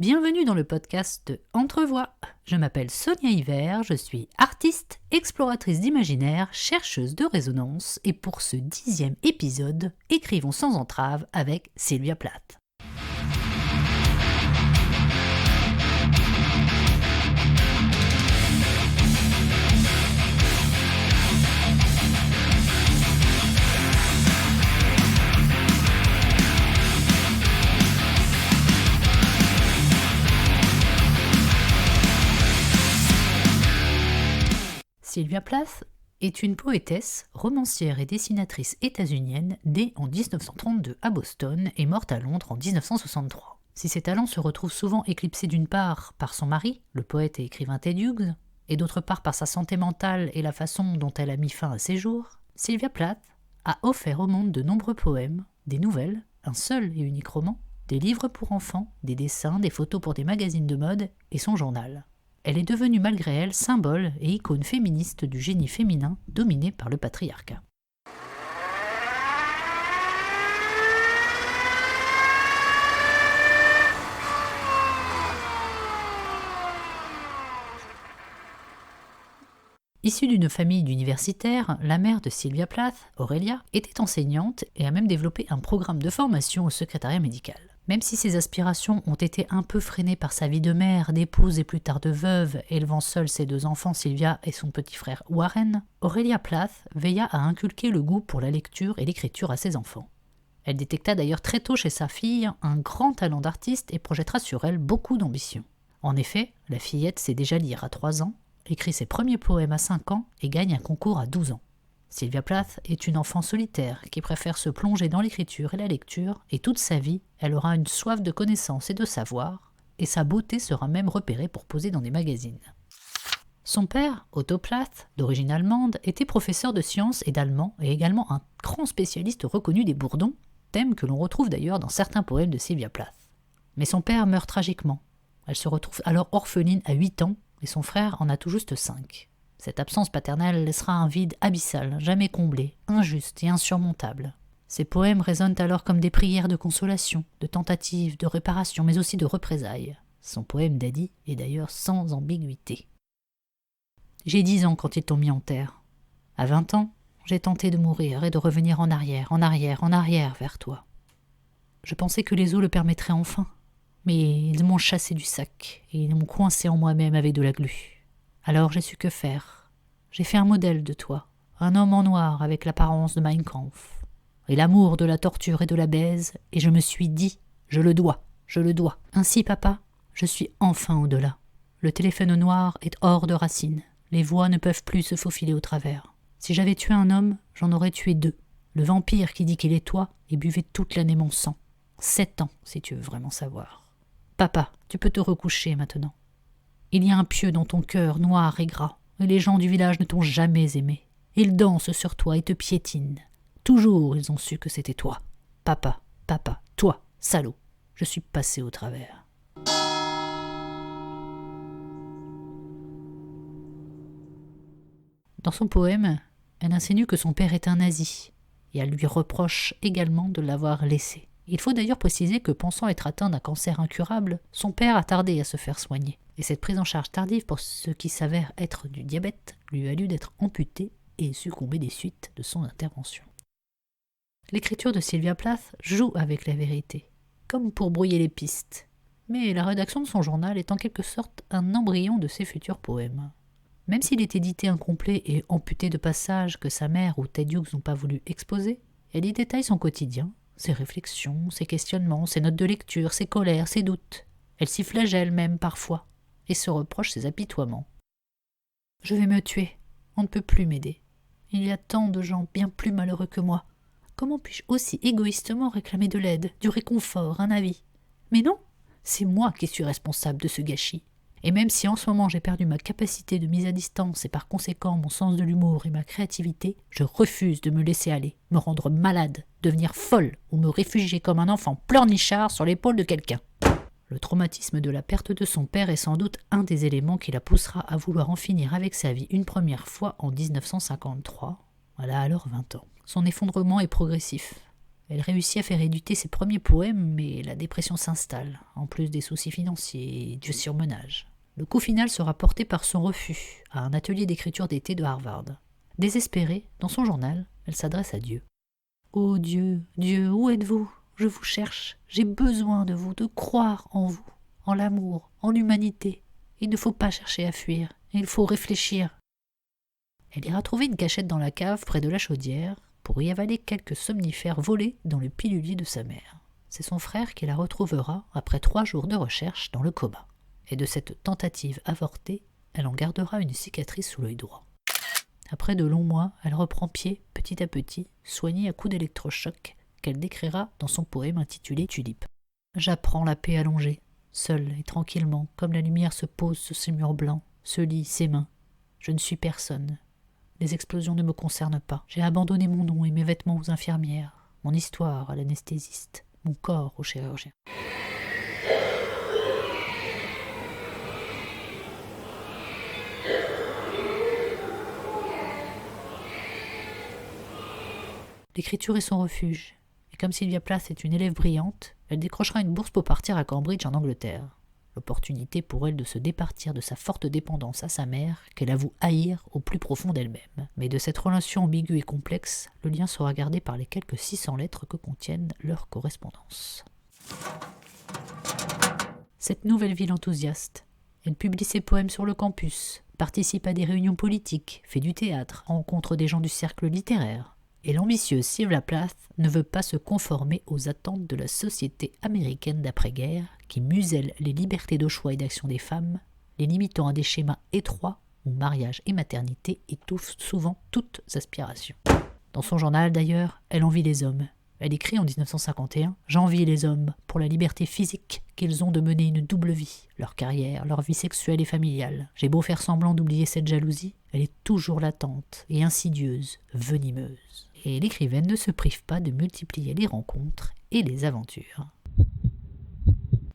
Bienvenue dans le podcast Entrevoix. Je m'appelle Sonia Hiver, je suis artiste, exploratrice d'imaginaire, chercheuse de résonance et pour ce 10e épisode, écrivons sans entrave avec Sylvia Plath. Sylvia Plath est une poétesse, romancière et dessinatrice états-unienne née en 1932 à Boston et morte à Londres en 1963. Si ses talents se retrouvent souvent éclipsés d'une part par son mari, le poète et écrivain Ted Hughes, et d'autre part par sa santé mentale et la façon dont elle a mis fin à ses jours, Sylvia Plath a offert au monde de nombreux poèmes, des nouvelles, un seul et unique roman, des livres pour enfants, des dessins, des photos pour des magazines de mode et son journal. Elle est devenue malgré elle symbole et icône féministe du génie féminin dominé par le patriarcat. Issue d'une famille d'universitaires, la mère de Sylvia Plath, Aurelia, était enseignante et a même développé un programme de formation au secrétariat médical. Même si ses aspirations ont été un peu freinées par sa vie de mère, d'épouse et plus tard de veuve, élevant seule ses deux enfants Sylvia et son petit frère Warren, Aurelia Plath veilla à inculquer le goût pour la lecture et l'écriture à ses enfants. Elle détecta d'ailleurs très tôt chez sa fille un grand talent d'artiste et projettera sur elle beaucoup d'ambition. En effet, la fillette sait déjà lire à 3 ans, écrit ses premiers poèmes à 5 ans et gagne un concours à 12 ans. Sylvia Plath est une enfant solitaire qui préfère se plonger dans l'écriture et la lecture, et toute sa vie, elle aura une soif de connaissance et de savoir, et sa beauté sera même repérée pour poser dans des magazines. Son père, Otto Plath, d'origine allemande, était professeur de sciences et d'allemand, et également un grand spécialiste reconnu des bourdons, thème que l'on retrouve d'ailleurs dans certains poèmes de Sylvia Plath. Mais son père meurt tragiquement. Elle se retrouve alors orpheline à 8 ans, et son frère en a tout juste 5. Cette absence paternelle laissera un vide abyssal, jamais comblé, injuste et insurmontable. Ses poèmes résonnent alors comme des prières de consolation, de tentatives, de réparation, mais aussi de représailles. Son poème Daddy est d'ailleurs sans ambiguïté. J'ai 10 ans quand ils t'ont mis en terre. À 20 ans, j'ai tenté de mourir et de revenir en arrière vers toi. Je pensais que les eaux le permettraient enfin, mais ils m'ont chassé du sac et ils m'ont coincé en moi-même avec de la glu. Alors j'ai su que faire. J'ai fait un modèle de toi, un homme en noir avec l'apparence de Mein Kampf, et l'amour de la torture et de la baise, et je me suis dit, je le dois. Ainsi, papa, je suis enfin au-delà. Le téléphone noir est hors de racine. Les voix ne peuvent plus se faufiler au travers. Si j'avais tué un homme, j'en aurais tué 2. Le vampire qui dit qu'il est toi et buvait toute l'année mon sang. 7 ans, si tu veux vraiment savoir. Papa, tu peux te recoucher maintenant. Il y a un pieu dans ton cœur noir et gras, et les gens du village ne t'ont jamais aimé. Ils dansent sur toi et te piétinent. Toujours ils ont su que c'était toi. Papa, toi, salaud, je suis passé au travers. Dans son poème, elle insinue que son père est un nazi, et elle lui reproche également de l'avoir laissé. Il faut d'ailleurs préciser que, pensant être atteint d'un cancer incurable, son père a tardé à se faire soigner. Et cette prise en charge tardive pour ce qui s'avère être du diabète lui valut d'être amputé et succomber des suites de son intervention. L'écriture de Sylvia Plath joue avec la vérité, comme pour brouiller les pistes. Mais la rédaction de son journal est en quelque sorte un embryon de ses futurs poèmes. Même s'il est édité incomplet et amputé de passages que sa mère ou Ted Hughes n'ont pas voulu exposer, elle y détaille son quotidien, ses réflexions, ses questionnements, ses notes de lecture, ses colères, ses doutes. Elle s'y flagelle même parfois, et se reproche ses apitoiements. Je vais me tuer, on ne peut plus m'aider. Il y a tant de gens bien plus malheureux que moi. Comment puis-je aussi égoïstement réclamer de l'aide, du réconfort, un avis ? Mais non, c'est moi qui suis responsable de ce gâchis. Et même si en ce moment j'ai perdu ma capacité de mise à distance et par conséquent mon sens de l'humour et ma créativité, je refuse de me laisser aller, me rendre malade, devenir folle ou me réfugier comme un enfant pleurnichard sur l'épaule de quelqu'un. Le traumatisme de la perte de son père est sans doute un des éléments qui la poussera à vouloir en finir avec sa vie une première fois en 1953. Elle a alors 20 ans. Son effondrement est progressif. Elle réussit à faire éditer ses premiers poèmes, mais la dépression s'installe, en plus des soucis financiers et du surmenage. Le coup final sera porté par son refus à un atelier d'écriture d'été de Harvard. Désespérée, dans son journal, elle s'adresse à Dieu. « Ô Dieu, Dieu, où êtes-vous ? Je vous cherche. J'ai besoin de vous, de croire en vous, en l'amour, en l'humanité. Il ne faut pas chercher à fuir, il faut réfléchir. » Elle ira trouver une cachette dans la cave près de la chaudière pour y avaler quelques somnifères volés dans le pilulier de sa mère. C'est son frère qui la retrouvera après 3 jours de recherche dans le coma. Et de cette tentative avortée, elle en gardera une cicatrice sous l'œil droit. Après de longs mois, elle reprend pied petit à petit, soignée à coups d'électrochoc, qu'elle décrira dans son poème intitulé Tulipe. J'apprends la paix allongée, seule et tranquillement, comme la lumière se pose sur ses murs blancs, se lit ses mains. Je ne suis personne. Les explosions ne me concernent pas. J'ai abandonné mon nom et mes vêtements aux infirmières, mon histoire à l'anesthésiste, mon corps au chirurgien. L'écriture est son refuge, et comme Sylvia Plath est une élève brillante, elle décrochera une bourse pour partir à Cambridge en Angleterre. L'opportunité pour elle de se départir de sa forte dépendance à sa mère, qu'elle avoue haïr au plus profond d'elle-même. Mais de cette relation ambiguë et complexe, le lien sera gardé par les quelques 600 lettres que contiennent leurs correspondances. Cette nouvelle vie l'enthousiaste. Elle publie ses poèmes sur le campus, participe à des réunions politiques, fait du théâtre, rencontre des gens du cercle littéraire. Et l'ambitieuse Sylvia Plath ne veut pas se conformer aux attentes de la société américaine d'après-guerre qui muselle les libertés de choix et d'action des femmes, les limitant à des schémas étroits où mariage et maternité étouffent souvent toutes aspirations. Dans son journal d'ailleurs, elle envie les hommes. Elle écrit en 1951 « J'envie les hommes pour la liberté physique qu'ils ont de mener une double vie, leur carrière, leur vie sexuelle et familiale. J'ai beau faire semblant d'oublier cette jalousie, elle est toujours latente et insidieuse, venimeuse. » Et l'écrivaine ne se prive pas de multiplier les rencontres et les aventures.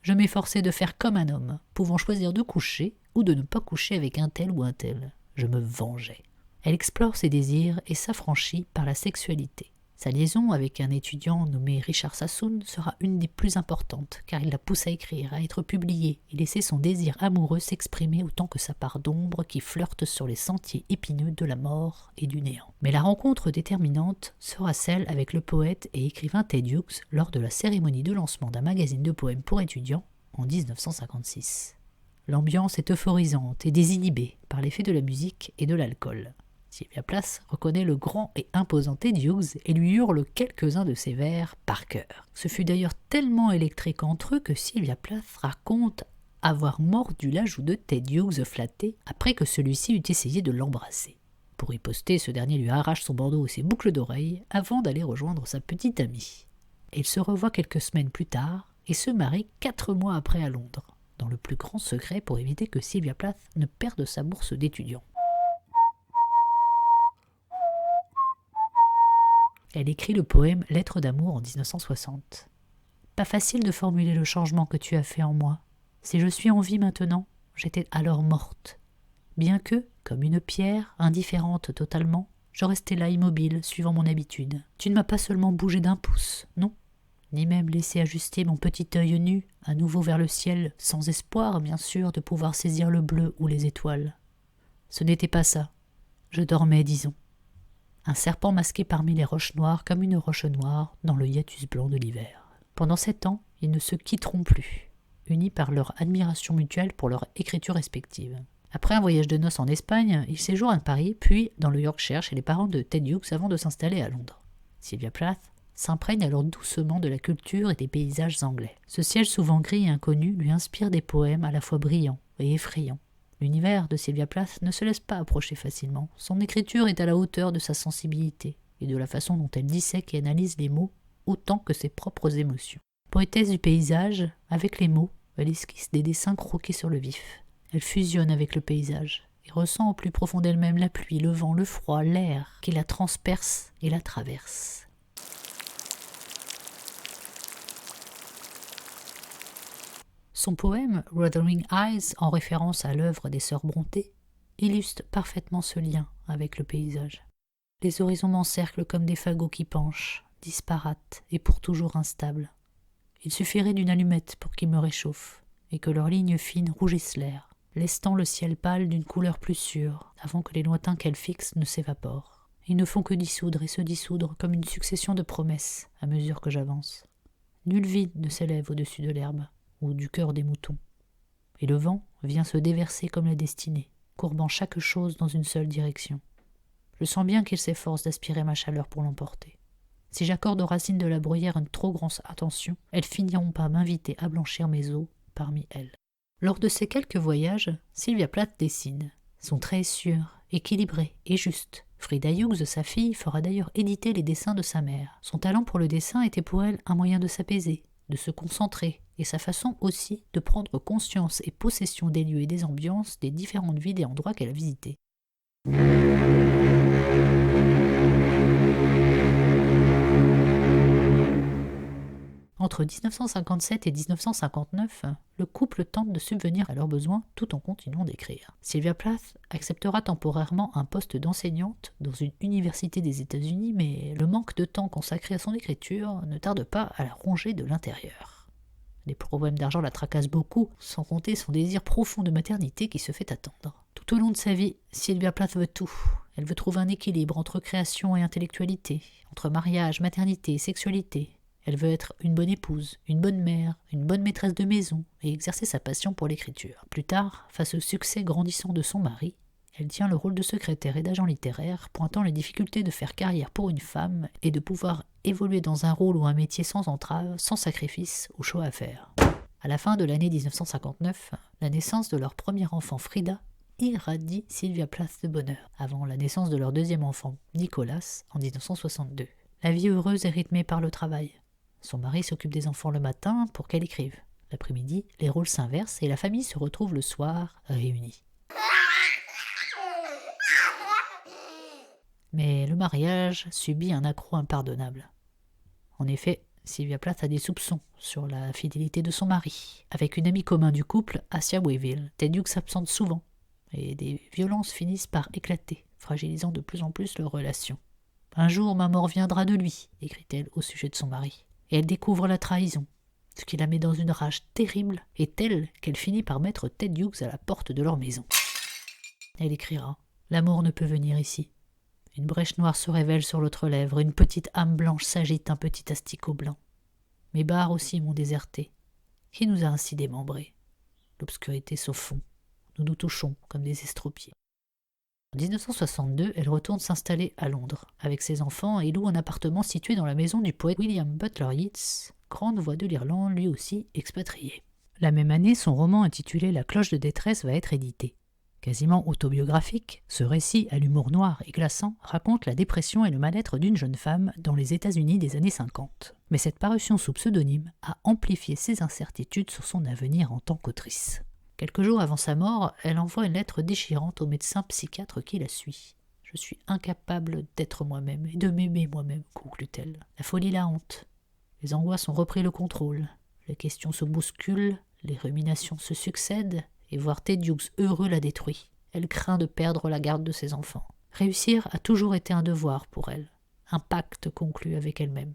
Je m'efforçais de faire comme un homme, pouvant choisir de coucher ou de ne pas coucher avec un tel ou un tel. Je me vengeais. Elle explore ses désirs et s'affranchit par la sexualité. Sa liaison avec un étudiant nommé Richard Sassoon sera une des plus importantes, car il la pousse à écrire, à être publiée et laisser son désir amoureux s'exprimer autant que sa part d'ombre qui flirte sur les sentiers épineux de la mort et du néant. Mais la rencontre déterminante sera celle avec le poète et écrivain Ted Hughes lors de la cérémonie de lancement d'un magazine de poèmes pour étudiants en 1956. L'ambiance est euphorisante et désinhibée par l'effet de la musique et de l'alcool. Sylvia Plath reconnaît le grand et imposant Ted Hughes et lui hurle quelques-uns de ses vers par cœur. Ce fut d'ailleurs tellement électrique entre eux que Sylvia Plath raconte avoir mordu la joue de Ted Hughes flatté après que celui-ci eut essayé de l'embrasser. Pour riposter, ce dernier lui arrache son bandeau et ses boucles d'oreilles avant d'aller rejoindre sa petite amie. Ils se revoient quelques semaines plus tard et se marient 4 mois après à Londres, dans le plus grand secret pour éviter que Sylvia Plath ne perde sa bourse d'étudiant. Elle écrit le poème « Lettre d'amour » en 1960. « Pas facile de formuler le changement que tu as fait en moi. Si je suis en vie maintenant, j'étais alors morte. Bien que, comme une pierre, indifférente totalement, je restais là immobile, suivant mon habitude. Tu ne m'as pas seulement bougé d'un pouce, non, ni même laissé ajuster mon petit œil nu, à nouveau vers le ciel, sans espoir, bien sûr, de pouvoir saisir le bleu ou les étoiles. Ce n'était pas ça. Je dormais, disons. Un serpent masqué parmi les roches noires comme une roche noire dans le hiatus blanc de l'hiver. Pendant 7 ans, ils ne se quitteront plus, unis par leur admiration mutuelle pour leur écriture respective. Après un voyage de noces en Espagne, ils séjournent à Paris, puis dans le Yorkshire chez les parents de Ted Hughes avant de s'installer à Londres. Sylvia Plath s'imprègne alors doucement de la culture et des paysages anglais. Ce ciel souvent gris et inconnu lui inspire des poèmes à la fois brillants et effrayants. L'univers de Sylvia Plath ne se laisse pas approcher facilement. Son écriture est à la hauteur de sa sensibilité et de la façon dont elle dissèque et analyse les mots autant que ses propres émotions. Poétesse du paysage, avec les mots, elle esquisse des dessins croqués sur le vif. Elle fusionne avec le paysage et ressent au plus profond d'elle-même la pluie, le vent, le froid, l'air qui la transperce et la traverse. Son poème « Wuthering Eyes », en référence à l'œuvre des sœurs Brontë, illustre parfaitement ce lien avec le paysage. Les horizons m'encerclent comme des fagots qui penchent, disparates et pour toujours instables. Il suffirait d'une allumette pour qu'ils me réchauffent, et que leurs lignes fines rougissent l'air, lestant le ciel pâle d'une couleur plus sûre, avant que les lointains qu'elles fixent ne s'évaporent. Ils ne font que dissoudre et se dissoudre comme une succession de promesses à mesure que j'avance. Nul vide ne s'élève au-dessus de l'herbe, ou du cœur des moutons. Et le vent vient se déverser comme la destinée, courbant chaque chose dans une seule direction. Je sens bien qu'il s'efforce d'aspirer ma chaleur pour l'emporter. Si j'accorde aux racines de la bruyère une trop grande attention, elles finiront par m'inviter à blanchir mes os parmi elles. Lors de ces quelques voyages, Sylvia Plath dessine. Son trait est sûr, équilibré et juste. Frida Hughes, sa fille, fera d'ailleurs éditer les dessins de sa mère. Son talent pour le dessin était pour elle un moyen de s'apaiser, de se concentrer, et sa façon aussi de prendre conscience et possession des lieux et des ambiances des différentes villes et endroits qu'elle a visités. Entre 1957 et 1959, le couple tente de subvenir à leurs besoins tout en continuant d'écrire. Sylvia Plath acceptera temporairement un poste d'enseignante dans une université des États-Unis, mais le manque de temps consacré à son écriture ne tarde pas à la ronger de l'intérieur. Les problèmes d'argent la tracassent beaucoup, sans compter son désir profond de maternité qui se fait attendre. Tout au long de sa vie, Sylvia Plath veut tout. Elle veut trouver un équilibre entre création et intellectualité, entre mariage, maternité et sexualité. Elle veut être une bonne épouse, une bonne mère, une bonne maîtresse de maison et exercer sa passion pour l'écriture. Plus tard, face au succès grandissant de son mari, elle tient le rôle de secrétaire et d'agent littéraire, pointant les difficultés de faire carrière pour une femme et de pouvoir évoluer dans un rôle ou un métier sans entrave, sans sacrifice ou choix à faire. À la fin de l'année 1959, la naissance de leur premier enfant Frida irradie Sylvia Plath de bonheur, avant la naissance de leur deuxième enfant, Nicolas, en 1962. La vie heureuse est rythmée par le travail. Son mari s'occupe des enfants le matin pour qu'elle écrive. L'après-midi, les rôles s'inversent et la famille se retrouve le soir réunie. Mais le mariage subit un accroc impardonnable. En effet, Sylvia Plath a des soupçons sur la fidélité de son mari. Avec une amie commune du couple, Assia Wayville, Ted Hughes s'absente souvent et des violences finissent par éclater, fragilisant de plus en plus leur relation. « Un jour, ma mort viendra de lui », écrit-elle au sujet de son mari. Et elle découvre la trahison, ce qui la met dans une rage terrible et telle qu'elle finit par mettre Ted Hughes à la porte de leur maison. Elle écrira « L'amour ne peut venir ici. Une brèche noire se révèle sur l'autre lèvre, une petite âme blanche s'agite, un petit asticot blanc. Mes barres aussi m'ont déserté. Qui nous a ainsi démembrés? L'obscurité s'au fond. Nous nous touchons comme des estropiés. » En 1962, elle retourne s'installer à Londres avec ses enfants et loue un appartement situé dans la maison du poète William Butler Yeats, grande voix de l'Irlande, lui aussi expatrié. La même année, son roman intitulé La cloche de détresse va être édité. Quasiment autobiographique, ce récit à l'humour noir et glaçant raconte la dépression et le mal-être d'une jeune femme dans les États-Unis des années 50. Mais cette parution sous pseudonyme a amplifié ses incertitudes sur son avenir en tant qu'autrice. Quelques jours avant sa mort, elle envoie une lettre déchirante au médecin psychiatre qui la suit. « Je suis incapable d'être moi-même et de m'aimer moi-même », conclut-elle. La folie la hante. Les angoisses ont repris le contrôle. Les questions se bousculent, les ruminations se succèdent, et voir Ted Hughes heureux la détruit. Elle craint de perdre la garde de ses enfants. Réussir a toujours été un devoir pour elle, un pacte conclu avec elle-même.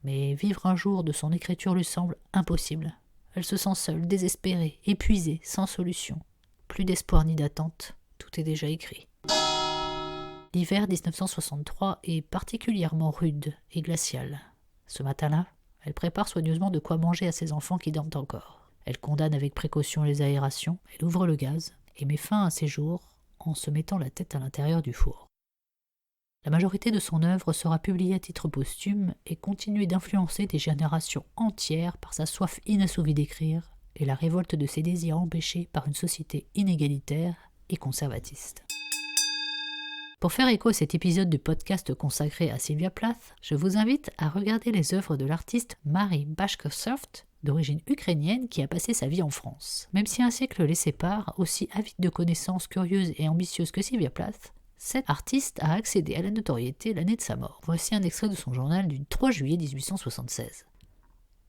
Mais vivre un jour de son écriture lui semble impossible. Elle se sent seule, désespérée, épuisée, sans solution. Plus d'espoir ni d'attente, tout est déjà écrit. L'hiver 1963 est particulièrement rude et glacial. Ce matin-là, elle prépare soigneusement de quoi manger à ses enfants qui dorment encore. Elle condamne avec précaution les aérations, elle ouvre le gaz et met fin à ses jours en se mettant la tête à l'intérieur du four. La majorité de son œuvre sera publiée à titre posthume et continue d'influencer des générations entières par sa soif inassouvie d'écrire et la révolte de ses désirs empêchés par une société inégalitaire et conservatiste. Pour faire écho à cet épisode du podcast consacré à Sylvia Plath, je vous invite à regarder les œuvres de l'artiste Mary Bashkirtseff, d'origine ukrainienne qui a passé sa vie en France. Même si un siècle les sépare, aussi avide de connaissances curieuses et ambitieuses que Sylvia Plath, cet artiste a accédé à la notoriété l'année de sa mort. Voici un extrait de son journal du 3 juillet 1876.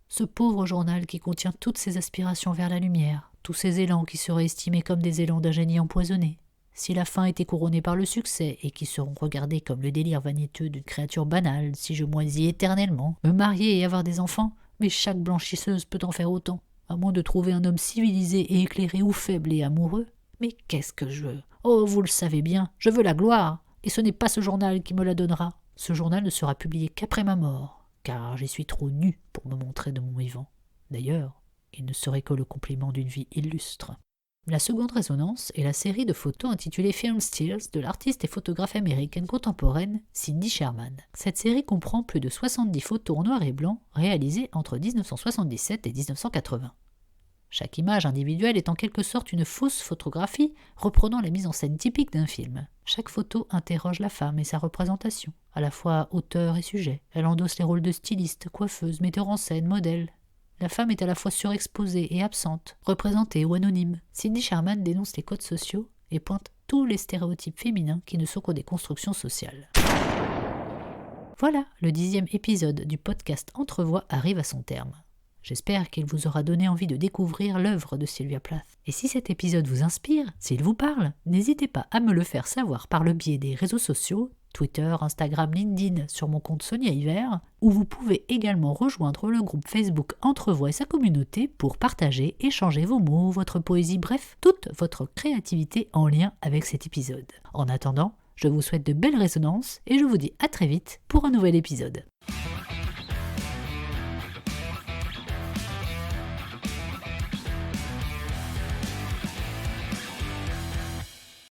Ce pauvre journal qui contient toutes ses aspirations vers la lumière, tous ses élans qui seraient estimés comme des élans d'un génie empoisonné, si la fin était couronnée par le succès et qui seront regardés comme le délire vaniteux d'une créature banale si je moisis éternellement, me marier et avoir des enfants, mais chaque blanchisseuse peut en faire autant, à moins de trouver un homme civilisé et éclairé ou faible et amoureux. Mais qu'est-ce que je veux? Oh, vous le savez bien, je veux la gloire, et ce n'est pas ce journal qui me la donnera. Ce journal ne sera publié qu'après ma mort, car j'y suis trop nu pour me montrer de mon vivant. D'ailleurs, il ne serait que le compliment d'une vie illustre. La seconde résonance est la série de photos intitulée Film Stills de l'artiste et photographe américaine contemporaine Cindy Sherman. Cette série comprend plus de 70 photos en noir et blanc réalisées entre 1977 et 1980. Chaque image individuelle est en quelque sorte une fausse photographie reprenant la mise en scène typique d'un film. Chaque photo interroge la femme et sa représentation, à la fois auteur et sujet. Elle endosse les rôles de styliste, coiffeuse, metteur en scène, modèle. La femme est à la fois surexposée et absente, représentée ou anonyme. Cindy Sherman dénonce les codes sociaux et pointe tous les stéréotypes féminins qui ne sont que des constructions sociales. Voilà, le 10e épisode du podcast Entrevoix arrive à son terme. J'espère qu'il vous aura donné envie de découvrir l'œuvre de Sylvia Plath. Et si cet épisode vous inspire, s'il vous parle, n'hésitez pas à me le faire savoir par le biais des réseaux sociaux, Twitter, Instagram, LinkedIn, sur mon compte Sonia Hiver, où vous pouvez également rejoindre le groupe Facebook Entrevoix et sa communauté pour partager, échanger vos mots, votre poésie, bref, toute votre créativité en lien avec cet épisode. En attendant, je vous souhaite de belles résonances et je vous dis à très vite pour un nouvel épisode.